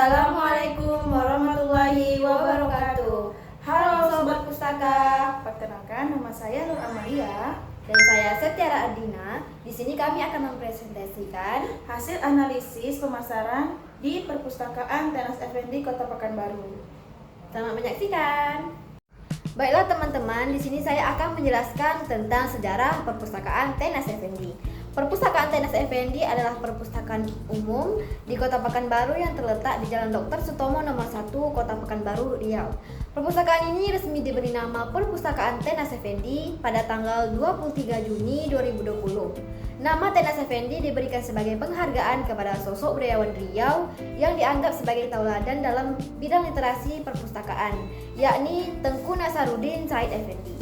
Assalamualaikum warahmatullahi wabarakatuh. Halo Sobat Pustaka. Perkenalkan, nama saya Nur Amalia Dan saya Setiara Adina. Di sini kami akan mempresentasikan hasil analisis pemasaran di Perpustakaan Tenas Effendi Kota Pekanbaru. Selamat menyaksikan. Baiklah teman-teman, di sini saya akan menjelaskan tentang sejarah Perpustakaan Tenas Effendi. Perpustakaan Tenas Effendi adalah perpustakaan umum di Kota Pekanbaru yang terletak di Jalan Dr. Sutomo nomor 1, Kota Pekanbaru, Riau. Perpustakaan ini resmi diberi nama Perpustakaan Tenas Effendi pada tanggal 23 Juni 2020. Nama Tenas Effendi diberikan sebagai penghargaan kepada sosok budayawan Riau yang dianggap sebagai tauladan dalam bidang literasi perpustakaan, yakni Tengku Nasaruddin Said Effendi.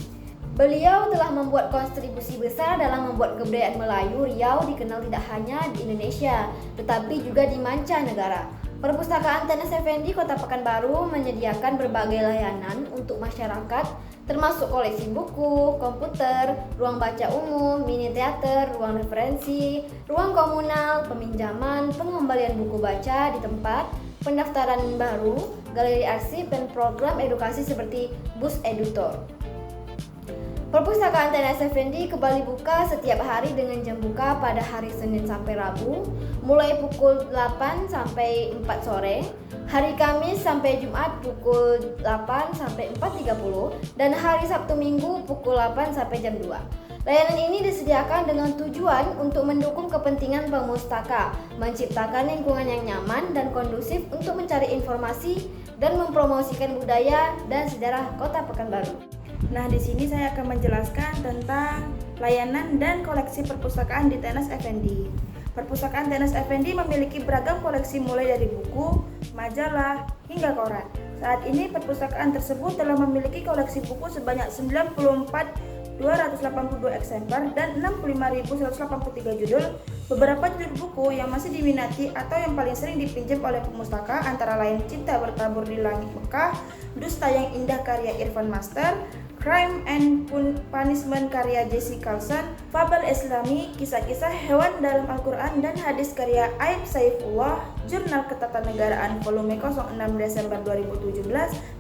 Beliau telah membuat kontribusi besar dalam membuat kebudayaan Melayu Riau dikenal tidak hanya di Indonesia, tetapi juga di mancanegara. Perpustakaan Tenas Effendi Kota Pekanbaru menyediakan berbagai layanan untuk masyarakat, termasuk koleksi buku, komputer, ruang baca umum, mini teater, ruang referensi, ruang komunal, peminjaman, pengembalian buku baca di tempat, pendaftaran baru, galeri arsip, dan program edukasi seperti Bus Edutor. Perpustakaan Tenas Effendi kembali buka setiap hari dengan jam buka pada hari Senin sampai Rabu, mulai pukul 8 sampai 4 sore, hari Kamis sampai Jumat pukul 8 sampai 4.30, dan hari Sabtu Minggu pukul 8 sampai jam 2. Layanan ini disediakan dengan tujuan untuk mendukung kepentingan pemustaka, menciptakan lingkungan yang nyaman dan kondusif untuk mencari informasi dan mempromosikan budaya dan sejarah Kota Pekanbaru. Nah, di sini saya akan menjelaskan tentang layanan dan koleksi perpustakaan di Tenas Effendi. Perpustakaan Tenas Effendi memiliki beragam koleksi mulai dari buku, majalah, hingga koran. Saat ini perpustakaan tersebut telah memiliki koleksi buku sebanyak 94.282 eksemplar dan 65.183 judul. Beberapa judul buku yang masih diminati atau yang paling sering dipinjam oleh pemustaka antara lain Cinta Bertabur di Langit Mekah, Dusta yang Indah karya Irfan Master, Crime and Punishment karya Jesse Carlson, Fabel Islami, kisah-kisah hewan dalam Al-Quran dan hadis karya Aib Saifullah, Jurnal Ketatanegaraan volume 06 Desember 2017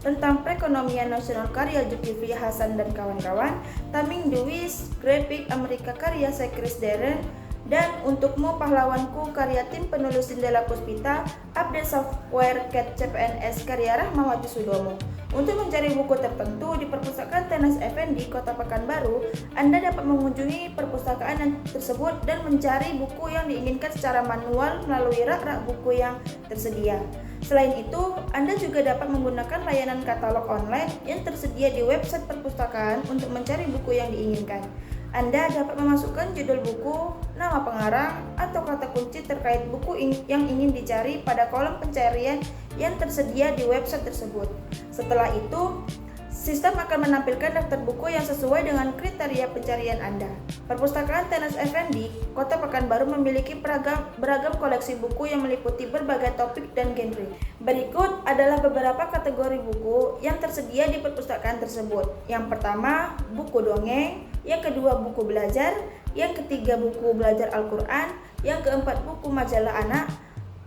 tentang perekonomian nasional karya Zulkifli Hasan dan kawan-kawan, Taming Dewis, Grafik Amerika karya Chris Darren, dan Untukmu Pahlawanku karya tim penulis Jendela Puspita, update software CAT CPNS karya Rahmawati Sudomo. Untuk mencari buku tertentu di Perpustakaan Tenas Effendi Kota Pekanbaru, Anda dapat mengunjungi perpustakaan tersebut dan mencari buku yang diinginkan secara manual melalui rak-rak buku yang tersedia. Selain itu, Anda juga dapat menggunakan layanan katalog online yang tersedia di website perpustakaan untuk mencari buku yang diinginkan. Anda dapat memasukkan judul buku, nama pengarang, atau kata kunci terkait buku yang ingin dicari pada kolom pencarian yang tersedia di website tersebut. Setelah itu, sistem akan menampilkan daftar buku yang sesuai dengan kriteria pencarian Anda. Perpustakaan Tenas Effendi Kota Pekanbaru memiliki beragam koleksi buku yang meliputi berbagai topik dan genre. Berikut adalah beberapa kategori buku yang tersedia di perpustakaan tersebut. Yang pertama, buku dongeng. Yang kedua, buku belajar. Yang ketiga, buku belajar Al-Quran. Yang keempat, buku majalah anak.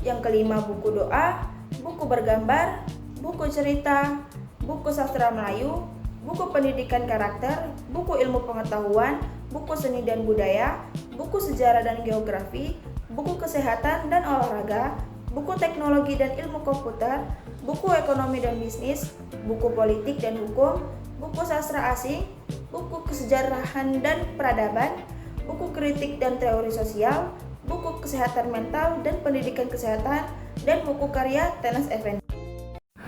Yang kelima, buku doa, buku bergambar, buku cerita, buku sastra Melayu, buku pendidikan karakter, buku ilmu pengetahuan, buku seni dan budaya, buku sejarah dan geografi, buku kesehatan dan olahraga, buku teknologi dan ilmu komputer, buku ekonomi dan bisnis, buku politik dan hukum, buku sastra asing, buku kesejarahan dan peradaban, buku kritik dan teori sosial, buku kesehatan mental dan pendidikan kesehatan, dan buku karya Tenas Effendi.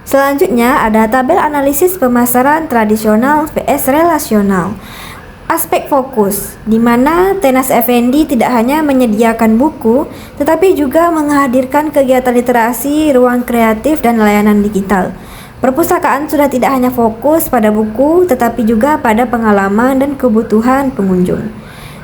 Selanjutnya ada tabel analisis pemasaran tradisional vs relasional. Aspek fokus, di mana Tenas Effendi tidak hanya menyediakan buku, tetapi juga menghadirkan kegiatan literasi, ruang kreatif, dan layanan digital. Perpustakaan sudah tidak hanya fokus pada buku, tetapi juga pada pengalaman dan kebutuhan pengunjung.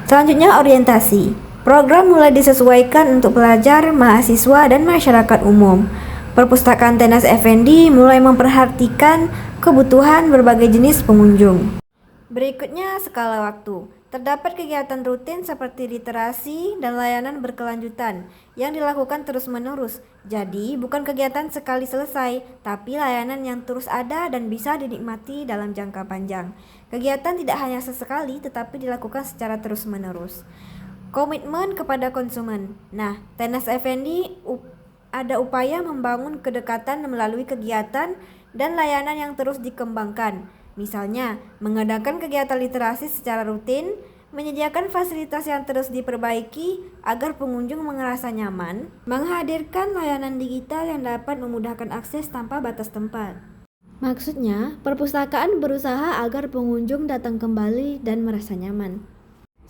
Selanjutnya orientasi. Program mulai disesuaikan untuk pelajar, mahasiswa, dan masyarakat umum. Perpustakaan Tenas Effendi mulai memperhatikan kebutuhan berbagai jenis pengunjung. Berikutnya skala waktu. Terdapat kegiatan rutin seperti literasi dan layanan berkelanjutan yang dilakukan terus-menerus. Jadi, bukan kegiatan sekali selesai, tapi layanan yang terus ada dan bisa dinikmati dalam jangka panjang. Kegiatan tidak hanya sesekali, tetapi dilakukan secara terus-menerus. Komitmen kepada konsumen. Nah, Tenas Effendi ada upaya membangun kedekatan melalui kegiatan dan layanan yang terus dikembangkan. Misalnya, mengadakan kegiatan literasi secara rutin, menyediakan fasilitas yang terus diperbaiki agar pengunjung merasa nyaman, menghadirkan layanan digital yang dapat memudahkan akses tanpa batas tempat. Maksudnya, perpustakaan berusaha agar pengunjung datang kembali dan merasa nyaman.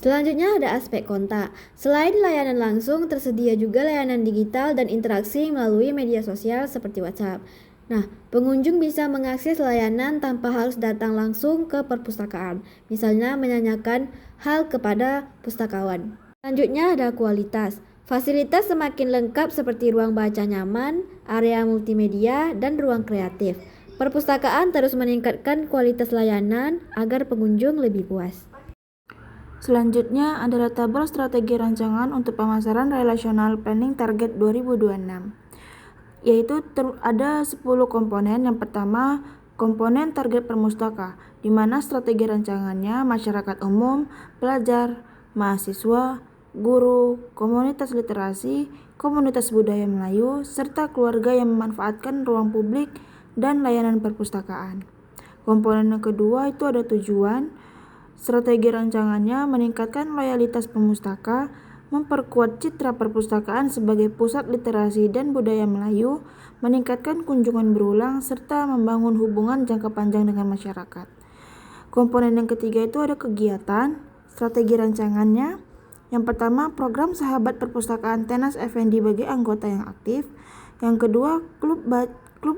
Selanjutnya ada aspek kontak. Selain layanan langsung, tersedia juga layanan digital dan interaksi melalui media sosial seperti WhatsApp. Nah, pengunjung bisa mengakses layanan tanpa harus datang langsung ke perpustakaan, misalnya menanyakan hal kepada pustakawan. Selanjutnya ada kualitas. Fasilitas semakin lengkap seperti ruang baca nyaman, area multimedia, dan ruang kreatif. Perpustakaan terus meningkatkan kualitas layanan agar pengunjung lebih puas. Selanjutnya adalah tabel strategi rancangan untuk pemasaran relational planning target 2026. Yaitu ada 10 komponen. Yang pertama, komponen target perpustaka, di mana strategi rancangannya masyarakat umum, pelajar, mahasiswa, guru, komunitas literasi, komunitas budaya Melayu, serta keluarga yang memanfaatkan ruang publik dan layanan perpustakaan. Komponen yang kedua itu ada tujuan. Strategi rancangannya meningkatkan loyalitas pemustaka, memperkuat citra perpustakaan sebagai pusat literasi dan budaya Melayu, meningkatkan kunjungan berulang, serta membangun hubungan jangka panjang dengan masyarakat. Komponen yang ketiga itu ada kegiatan. Strategi rancangannya, yang pertama, program Sahabat Perpustakaan Tenas Effendi bagi anggota yang aktif. Yang kedua, klub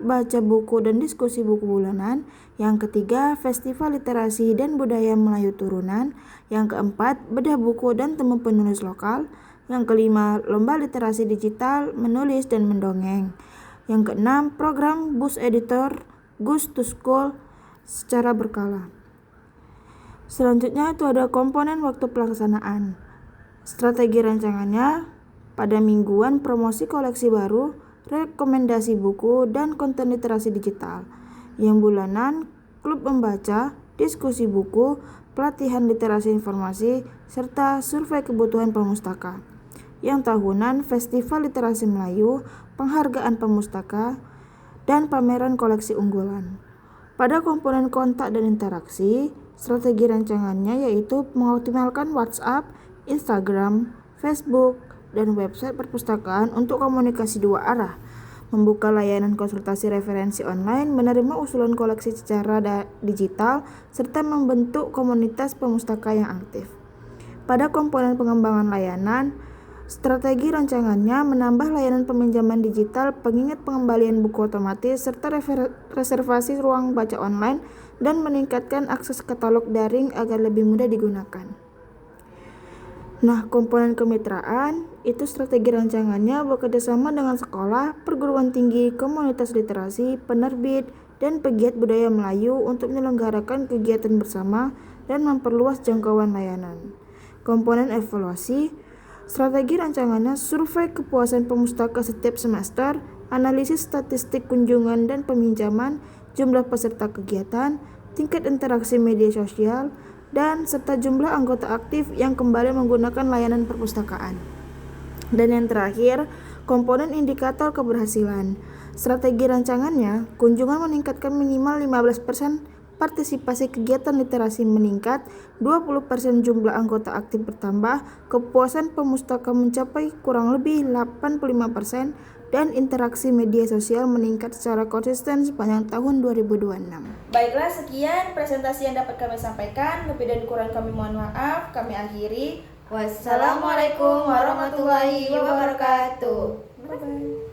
baca buku dan diskusi buku bulanan. Yang ketiga, Festival Literasi dan Budaya Melayu Turunan. Yang keempat, bedah buku dan temu penulis lokal. Yang kelima, lomba literasi digital, menulis dan mendongeng. Yang keenam, program Bus Editor, Goes to School secara berkala. Selanjutnya itu ada komponen waktu pelaksanaan. Strategi rancangannya pada mingguan promosi koleksi baru, rekomendasi buku, dan konten literasi digital. Yang bulanan, klub membaca, diskusi buku, pelatihan literasi informasi, serta survei kebutuhan pemustaka. Yang tahunan, Festival Literasi Melayu, penghargaan pemustaka, dan pameran koleksi unggulan. Pada komponen kontak dan interaksi, strategi rancangannya yaitu mengoptimalkan WhatsApp, Instagram, Facebook, dan website perpustakaan untuk komunikasi dua arah, membuka layanan konsultasi referensi online, menerima usulan koleksi secara digital, serta membentuk komunitas pemustaka yang aktif. Pada komponen pengembangan layanan, strategi rancangannya menambah layanan peminjaman digital, pengingat pengembalian buku otomatis, serta reservasi ruang baca online, dan meningkatkan akses katalog daring agar lebih mudah digunakan. Nah, komponen kemitraan itu strategi rancangannya bekerjasama dengan sekolah, perguruan tinggi, komunitas literasi, penerbit, dan pegiat budaya Melayu untuk menyelenggarakan kegiatan bersama dan memperluas jangkauan layanan. Komponen evaluasi, strategi rancangannya survei kepuasan pemustaka setiap semester, analisis statistik kunjungan dan peminjaman, jumlah peserta kegiatan, tingkat interaksi media sosial, dan serta jumlah anggota aktif yang kembali menggunakan layanan perpustakaan. Dan yang terakhir, komponen indikator keberhasilan. Strategi rancangannya, kunjungan meningkatkan minimal 15%, partisipasi kegiatan literasi meningkat, 20% jumlah anggota aktif bertambah, kepuasan pemustaka mencapai kurang lebih 85%, dan interaksi media sosial meningkat secara konsisten sepanjang tahun 2026. Baiklah, sekian presentasi yang dapat kami sampaikan. Lebih dan kurang kami mohon maaf. Kami akhiri. Wassalamualaikum warahmatullahi wabarakatuh. Bye-bye.